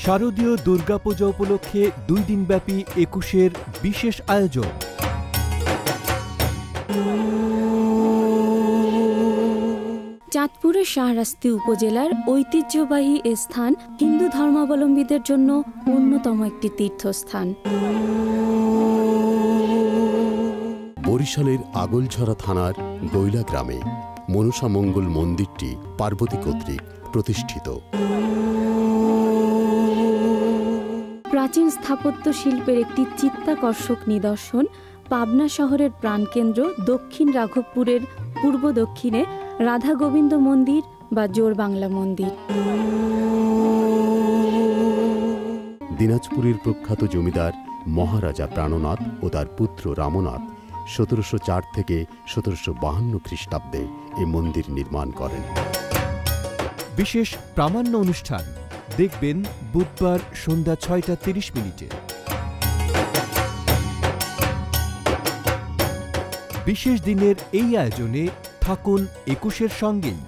শারদীয় দুর্গাপূজা উপলক্ষে 2 দিনব্যাপী 21-এর বিশেষ আয়োজন। চাঁদপুরের শাহরাস্তি উপজেলার ঐতিহ্যবাহী এ স্থান হিন্দু ধর্মাবলম্বীদের জন্য অন্যতম একটি তীর্থস্থান। বরিশালের আগলঝরা থানার গৈলা গ্রামে মনসা মঙ্গল মন্দিরটি পার্বতী কর্তৃক প্রতিষ্ঠিত। প্রাচীন স্থাপত্য শিল্পের একটি চিত্তাকর্ষক নিদর্শন পাবনা শহরের প্রাণকেন্দ্র দক্ষিণ রাঘবপুরের পূর্ব দক্ষিণে রাধা গোবিন্দ মন্দির বা জোর বাংলা মন্দির। দিনাজপুরের প্রখ্যাত জমিদার মহারাজা প্রাণনাথ ও তার পুত্র রামনাথ 1704 থেকে 1752 খ্রিস্টাব্দে এ মন্দির নির্মাণ করেন। বিশেষ প্রামাণ্য অনুষ্ঠান দেখবেন বুধবার সন্ধ্যা 6:30। বিশেষ দিনের এই আয়োজনে থাকুন 21-এর সঙ্গেই।